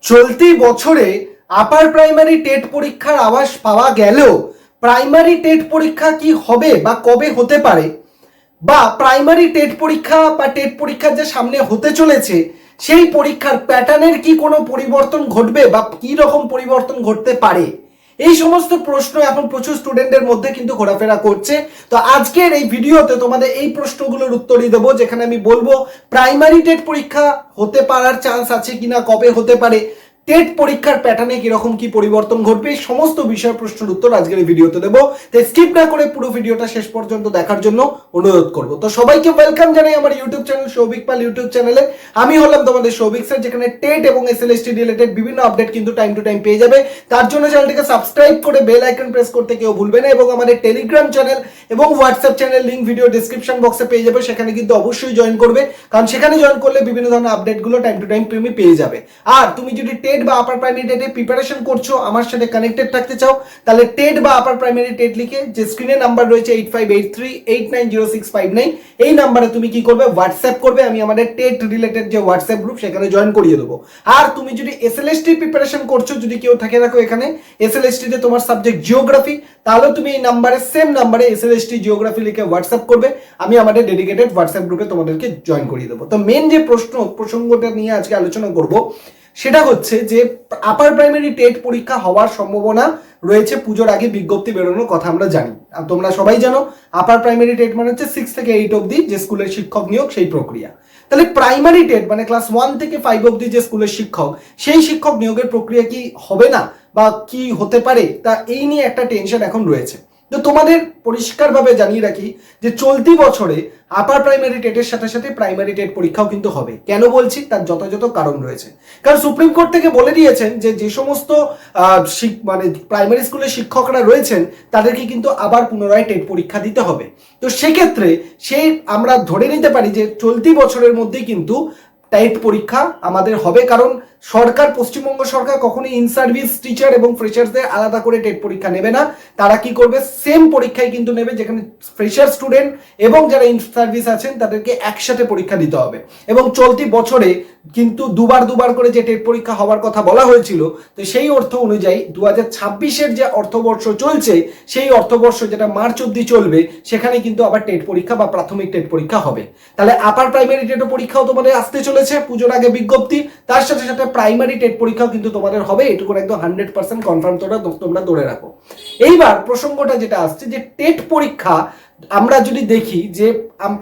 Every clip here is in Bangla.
চলতি বছরে আপার প্রাইমারি টেট পরীক্ষার আভাস পাওয়া গেলেও প্রাইমারি টেট পরীক্ষা কি হবে বা কবে হতে পারে, বা প্রাইমারি টেট পরীক্ষা বা টেট পরীক্ষা যে সামনে হতে চলেছে সেই পরীক্ষার প্যাটার্নের কি কোনো পরিবর্তন ঘটবে বা কি রকম পরিবর্তন ঘটতে পারে, এই সমস্ত প্রশ্ন এখন প্রচুর স্টুডেন্টের মধ্যে কিন্তু ঘোরাফেরা করছে। তো আজকের এই ভিডিওতে তোমাদের এই প্রশ্নগুলোর উত্তরই দেবো, যেখানে আমি বলবো প্রাইমারি টেট পরীক্ষা হতে পারার চান্স আছে কিনা, কবে হতে পারে, টেট পরীক্ষার প্যাটার্নে কিরকম কি পরিবর্তন ঘটবে, এই সমস্ত বিষয় প্রশ্নের উত্তর আজকের এই ভিডিওতে দেবো। তাই স্কিপ না করে পুরো ভিডিওটা শেষ পর্যন্ত দেখার জন্য অনুরোধ করব। তো সবাইকে ওয়েলকাম জানাই আমার ইউটিউব চ্যানেল সৌভিক পাল ইউটিউব চ্যানেলে। আমি হলাম তোমাদের সৌভিক স্যার, যেখানে টেট এবং এসএলএসটি রিলেটেড বিভিন্ন আপডেট কিন্তু টাইম টু টাইম পেয়ে যাবে। তার জন্য চ্যানেলটিকে সাবস্ক্রাইব করে বেল আইকন প্রেস করতে কেউ ভুলবে না, এবং আমাদের টেলিগ্রাম চ্যানেল এবং WhatsApp channel link video description বক্সে পেয়ে যাবে, সেখানে কিন্তু অবশ্যই জয়েন করবে, কারণ সেখানে জয়েন করলে বিভিন্ন ধরনের আপডেটগুলো টাইম টু টাইম তুমি পেয়ে যাবে। আর তুমি যদি টেট বা আপার প্রাইমারি টেটে প্রিপারেশন করছো, আমার সাথে কানেক্টেড থাকতে চাও, তাহলে টেট বা আপার প্রাইমারি টেট লিখে যে স্ক্রিনে নাম্বার রয়েছে 8583890659, এই নাম্বারে তুমি কি করবে, হোয়াটসঅ্যাপ করবে। আমি আমাদের টেট রিলেটেড যে হোয়াটসঅ্যাপ গ্রুপ সেখানে জয়েন করিয়ে দেবো। আর তুমি যদি এসএলএসটি প্রিপারেশন করছো, যদি কেউ থাকে রাখো এখানে এসএলএসটি তে তোমার সাবজেক্ট জিওগ্রাফি, তাহলে তুমি এই নাম্বারে সেম নাম্বারে এসএলএসটি জিওগ্রাফি লিখে হোয়াটসঅ্যাপ করবে। আমি আমাদের ডেডিকেটেড হোয়াটসঅ্যাপ গ্রুপে তোমাদেরকে জয়েন করিয়ে দেবো। তো মেন যে প্রসঙ্গটা নিয়ে আজকে আলোচনা করব সেটা হচ্ছে যে আপার প্রাইমারি টেট পরীক্ষা হওয়ার সম্ভাবনা রয়েছে। পুজোর আগে বিজ্ঞপ্তি বেরোনোর কথা আমরা জানি, আর তোমরা সবাই জানো আপার প্রাইমারি টেট মানে হচ্ছে 6 থেকে 8 অবধি যে স্কুলের শিক্ষক নিয়োগ, সেই প্রক্রিয়া। তাহলে প্রাইমারি টেট মানে ক্লাস 1 থেকে 5 অবধি যে স্কুলের শিক্ষক, সেই শিক্ষক নিয়োগের প্রক্রিয়া কি হবে না বা কি হতে পারে, তা এই নিয়ে একটা টেনশন এখন রয়েছে। তো তোমাদের পরিষ্কারভাবে জানিয়ে রাখি যে চলতি বছরে আপার প্রাইমারি টেটের সাথে সাথে প্রাইমারি টেট পরীক্ষাও কিন্তু হবে। কেন বলছি, তার যথাযথ কারণ রয়েছে। কারণ সুপ্রিম কোর্ট থেকে বলে দিয়েছেন যে যে সমস্ত মানে প্রাইমারি স্কুলের শিক্ষকরা রয়েছেন তাদেরকে কিন্তু আবার পুনরায় টেট পরীক্ষা দিতে হবে। তো সেক্ষেত্রে সেই আমরা ধরে নিতে পারি যে চলতি বছরের মধ্যেই কিন্তু টেট পরীক্ষা আমাদের হবে, কারণ সরকার, পশ্চিমবঙ্গ সরকার কখনোই ইন সার্ভিস টিচার এবং ফ্রেশার্সদের আলাদা করে টেট পরীক্ষা নেবে না। তারা কি করবে, সেম পরীক্ষায় কিন্তু নেবে, যেখানে ফ্রেশার স্টুডেন্ট এবং যারা ইন সার্ভিস আছেন তাদেরকে একসাথে পরীক্ষা দিতে হবে। এবং চলতি বছরে কিন্তু দুবার করে যে টেট পরীক্ষা হওয়ার কথা বলা হয়েছিল, তো সেই অর্থ অনুযায়ী 2026-এর যে অর্থবর্ষ চলছে, সেই অর্থবর্ষ যেটা মার্চ অবধি চলবে, সেখানে কিন্তু আবার টেট পরীক্ষা বা প্রাথমিক টেট পরীক্ষা হবে। তাহলে আপার প্রাইমারি টেট পরীক্ষাও তোমাদের আসতে চলেছে পুজোর আগে বিজ্ঞপ্তি, তার সাথে সাথে প্রাইমারি টেট পরীক্ষাও কিন্তু তোমাদের হবে, এটুকু একদম 100% কনফার্ম তোমরা ধরে রাখো। এইবার প্রসঙ্গটা যেটা আসছে যে টেট পরীক্ষা আমরা যদি দেখি যে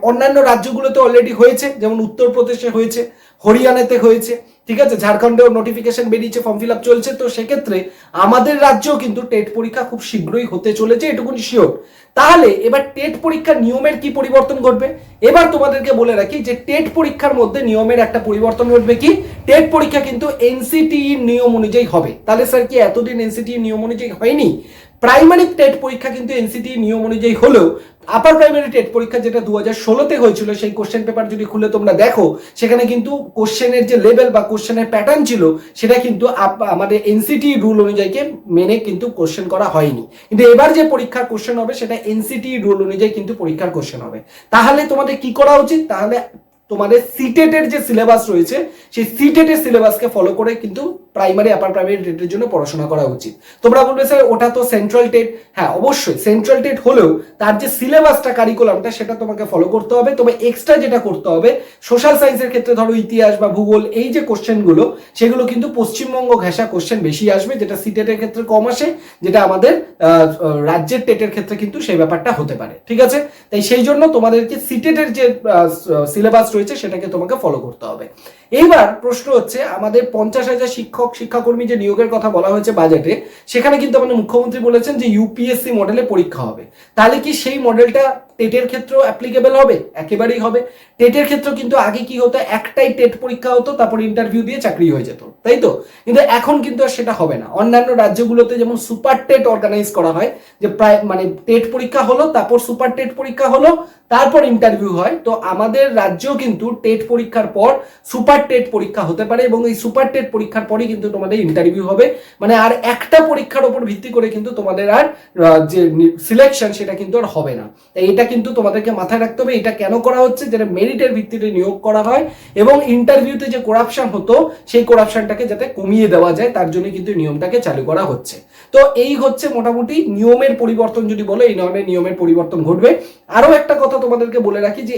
অন্যান্য রাজ্যগুলোতে অলরেডি হয়েছে, যেমন উত্তরপ্রদেশে হয়েছে, হরিয়ানাতে হয়েছে, ঠিক আছে, ঝাড়খণ্ডেও নোটিফিকেশন বেরিয়েছে, ফর্ম ফিল আপ চলছে। তো সেক্ষেত্রে আমাদের রাজ্যেও কিন্তু টেট পরীক্ষা খুব শীঘ্রই হতে চলেছে, এটুকুনি শিওর। তাহলে এবার টেট পরীক্ষার নিয়মের কি পরিবর্তন ঘটবে, এবার তোমাদেরকে বলে রাখি যে টেট পরীক্ষার মধ্যে নিয়মের একটা পরিবর্তন ঘটবে। কি, টেট পরীক্ষা কিন্তু এনসিটিই নিয়ম অনুযায়ী হবে। তাহলে স্যার কি এতদিন এনসিটিই নিয়ম অনুযায়ী হয়নি? প্রাইমারি টেট পরীক্ষা কিন্তু এনসিটিই নিয়ম অনুযায়ী হলেও আপার প্রাইমারি টেট পরীক্ষা যেটা 2016-তে হয়েছিল, সেই কোশ্চেন পেপার যদি খুলে তোমরা দেখো, সেখানে কিন্তু কোশ্চেনের যে লেভেল বা কোশ্চেনের প্যাটার্ন ছিল, সেটা কিন্তু আমাদের এনসিটি রুল অনুযায়ী মেনে কিন্তু কোশ্চেন করা হয়নি। কিন্তু এবার যে পরীক্ষার কোশ্চেন হবে সেটা এনসিটি রুল অনুযায়ী কিন্তু পরীক্ষার কোশ্চেন হবে। তাহলে তোমাদের কি করা উচিত, তাহলে তোমাদের সিটেটের যে সিলেবাস রয়েছে, সেই সিটেটের সিলেবাসকে ফলো করে কিন্তু প্রাইমারি আপার প্রাইমারি টেটের জন্য পড়াশোনা করা উচিত। তোমরা বলবে স্যার ওটা তো সেন্ট্রাল টেট, হ্যাঁ অবশ্যই সেন্ট্রাল টেট হলেও তার যে সিলেবাসটা, কারিকুলামটা, সেটা তোমাকে ফলো করতে হবে। তবে এক্সট্রা যেটা করতে হবে, সোশ্যাল সায়েন্সের ক্ষেত্রে ধরো ইতিহাস বা ভূগোল, এই যে কোশ্চেনগুলো, সেগুলো কিন্তু পশ্চিমবঙ্গ ঘেঁষা কোশ্চেন বেশি আসবে, যেটা সিটেটের ক্ষেত্রে কম আসে, যেটা আমাদের রাজ্যের টেটের ক্ষেত্রে কিন্তু সেই ব্যাপারটা হতে পারে। ঠিক আছে, তাই সেই জন্য তোমাদেরকে সিটেটের যে সিলেবাস রয়েছে সেটাকে তোমাকে ফলো করতে হবে। এইবার প্রশ্ন হচ্ছে, আমাদের 50,000 শিক্ষক শিক্ষাকর্মী যে নিয়োগের কথা বলা হয়েছে বাজেটে, সেখানে কিন্তু আমাদের মুখ্যমন্ত্রী বলেছেন যে ইউপিএসসি মডেলে পরীক্ষা হবে। তাহলে কি সেই মডেলটা টেটের ক্ষেত্রেও অ্যাপ্লিকেবল হবে? একেবারেই হবে। টেটের ক্ষেত্রে কিন্তু আগে কি হতো, একটাই টেট পরীক্ষা হতো, তারপর ইন্টারভিউ দিয়ে চাকরি হয়ে যেত, তাই তো? কিন্তু এখন কিন্তু আর সেটা হবে না। অন্যান্য রাজ্যগুলোতে যেমন সুপার টেট অর্গানাইজ করা হয়, যে প্রায় মানে টেট পরীক্ষা হলো, তারপর সুপার টেট পরীক্ষা হলো, তারপর ইন্টারভিউ হয়। তো আমাদের রাজ্যেও কিন্তু টেট পরীক্ষার পর সুপার টেট পরীক্ষা হতে পারে, এবং এই সুপার টেট পরীক্ষার পরই কিন্তু তোমাদের ইন্টারভিউ হবে। মানে আর একটা পরীক্ষার উপর ভিত্তি করে কিন্তু তোমাদের আর যে সিলেকশন সেটা কিন্তু আর হবে না। তাই এটা কিন্তু তোমাদেরকে মাথায় রাখতে হবে। এটা কেন করা হচ্ছে, যেটা মেরিটের ভিত্তিতে নিয়োগ করা হয় এবং ইন্টারভিউতে যে করাপশন হতো সেই করাপশনটাকে যাতে কমিয়ে দেওয়া যায় তার জন্য কিন্তু নিয়মটাকে চালু করা হচ্ছে। তো এই হচ্ছে মোটামুটি নিয়মের পরিবর্তন, যদি বলো এই ধরনের নিয়মের পরিবর্তন ঘটবে। আরো একটা কথা তোমাদেরকে বলে রাখি যে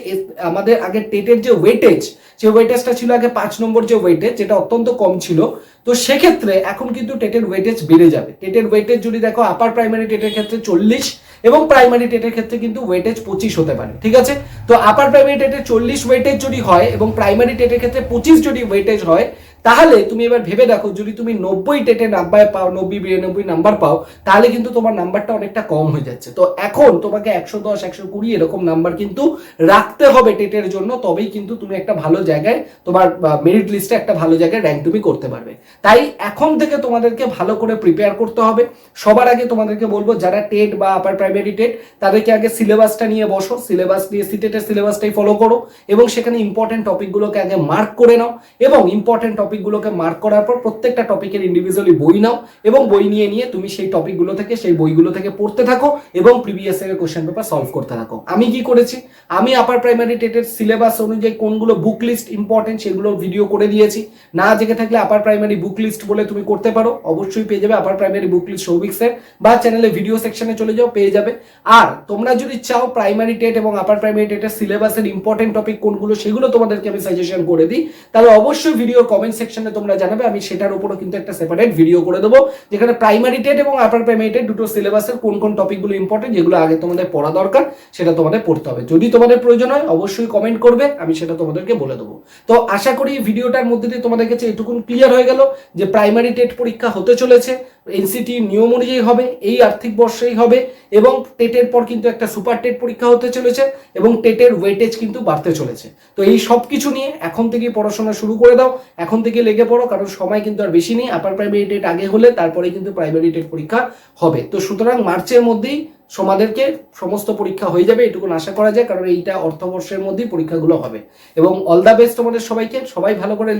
আমাদের আগে টেটের যে ওয়েটেজ, যে ওয়েটেজটা ছিল আগে 5 নম্বর যে ওয়েটেজ, যেটা অত্যন্ত কম ছিল, তো সেক্ষেত্রে এখন কিন্তু টেটের ওয়েটেজ বেড়ে যাবে। টেটের ওয়েটেজ যদি দেখো আপার প্রাইমারি টেটের ক্ষেত্রে 40 এবং প্রাইমারি টেটের ক্ষেত্রে কিন্তু ওয়েটেজ 25 হতে পারে, ঠিক আছে। তো আপার প্রাইমারি টেটে 40 ওয়েটেজ যদি হয় এবং প্রাইমারি টেটের ক্ষেত্রে 25 যদি ওয়েটেজ হয়, তাহলে তুমি এবার ভেবে দেখো, যদি তুমি 90 টেটে নাম্বার পাও, 90-92 নাম্বার পাও, তাহলে কিন্তু তোমার নাম্বারটা অনেকটা কম হয়ে যাচ্ছে। তো এখন তোমাকে 110, 120 এরকম নাম্বার কিন্তু রাখতে হবে টেটের জন্য, তবেই কিন্তু তুমি একটা ভালো জায়গায়, তোমার মেরিট লিস্টে একটা ভালো জায়গায় র্যাঙ্ক তুমি করতে পারবে। তাই এখন থেকে তোমাদেরকে ভালো করে প্রিপেয়ার করতে হবে। সবার আগে তোমাদেরকে বলবো, যারা টেট বা আপার প্রাইমারি টেট, তাদেরকে আগে সিলেবাসটা নিয়ে বসো, সিলেবাস নিয়ে সিটেটের সিলেবাসটাই ফলো করো এবং সেখানে ইম্পর্টেন্ট টপিকগুলোকে আগে মার্ক করে নাও এবং ইম্পর্টেন্ট টপিকগুলোকে মার্ক করার পর প্রত্যেকটা টপিকের ইন্ডিভিজুয়ালি বই নাও এবং বই নিয়ে নিয়ে তুমি সেই টপিকগুলো থেকে, সেই বইগুলো থেকে পড়তে থাকো এবং প্রিভিয়াস ইয়ারের কোশ্চেন পেপার সলভ করতে থাকো। আমি কি করেছি, আমি আপার প্রাইমারি টেটের সিলেবাস অনুযায়ী কোনগুলো বুক লিস্ট ইম্পর্টেন্ট সেগুলো ভিডিও করে দিয়েছি। না জেগে থাকলে আপার প্রাইমারি বুক লিস্ট বলে তুমি করতে পারো, অবশ্যই পেয়ে যাবে আপার প্রাইমারি বুক লিস্ট সৌভিক্সের, বা চ্যানেলে ভিডিও সেকশনে চলে যাও, পেয়ে যাবে। আর তোমরা যদি চাও প্রাইমারি টেট এবং আপার প্রাইমারি টেটের সিলেবাসের ইম্পর্টেন্ট টপিক কোনগুলো সেগুলো তোমাদেরকে আমি সাজেশন করে দিই, তাহলে অবশ্যই ভিডিওর কমেন্ট সেকশনে তোমরা জানাবে, আমি সেটার উপরও কিন্তু একটা সেপারেট ভিডিও করে দেবো, যেখানে প্রাইমারি টেট এবং আপার প্রাইমারি টেট দুটো সিলেবাসের কোন কোন টপিকগুলো ইম্পর্টেন্ট, যেগুলো আগে তোমাদের পড়া দরকার সেটা তোমাদের পড়তে হবে। যদি তোমাদের প্রয়োজন হয় অবশ্যই কমেন্ট করবে, আমি সেটা তোমাদেরকে বলে দেবো। তো আশা করি এই ভিডিওটার মধ্যে দিয়ে তোমাদের কাছে এটুকুন ক্লিয়ার হয়ে গেল যে প্রাইমারি টেট পরীক্ষা হতে চলেছে, এনসিটি নিয়ম অনুযায়ী হবে, এই আর্থিক বর্ষেই হবে এবং টেটের পর কিন্তু একটা সুপার টেট পরীক্ষা হতে চলেছে এবং টেটের ওয়েটেজ কিন্তু বাড়তে চলেছে। তো এই সব কিছু নিয়ে এখন থেকে পড়াশোনা শুরু করে দাও, এখন থেকে লেগে পড়ো, কারণ সময় কিন্তু আর বেশি নেই। আপার প্রাইমারি টেট আগে হলে তারপরে কিন্তু প্রাইমারি টেট পরীক্ষা হবে। তো সুতরাং মার্চের মধ্যেই তোমাদেরকে সমস্ত পরীক্ষা হয়ে যাবে, এটুকুন আশা করা যায়, কারণ এইটা অর্থবর্ষের মধ্যেই পরীক্ষাগুলো হবে। এবং অল দ্য বেস্ট তোমাদের সবাইকে, সবাই ভালো করে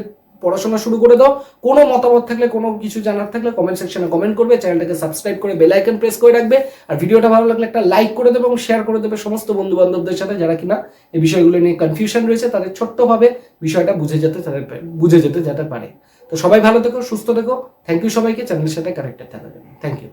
পড়াশোনা শুরু করে দাও। কোনো মতামত থাকলে, কোনো কিছু জানার থাকলে কমেন্ট সেকশনে কমেন্ট করবে, চ্যানেলটাকে সাবস্ক্রাইব করে বেল আইকন প্রেস করে রাখবে, আর ভিডিওটা ভালো লাগলে একটা লাইক করে দেবে এবং শেয়ার করে দেবে সমস্ত বন্ধু বান্ধবদের সাথে, যারা কিনা এই বিষয়গুলো নিয়ে কনফিউশন রয়েছে, তাদের ছোট্টভাবে বিষয়টা বুঝে যেতে পারে। তো সবাই ভালো থেকো, সুস্থ থেকো। থ্যাংক ইউ সবাইকে চ্যানেলের সাথে কানেক্টেড থাকার জন্য। Thank you.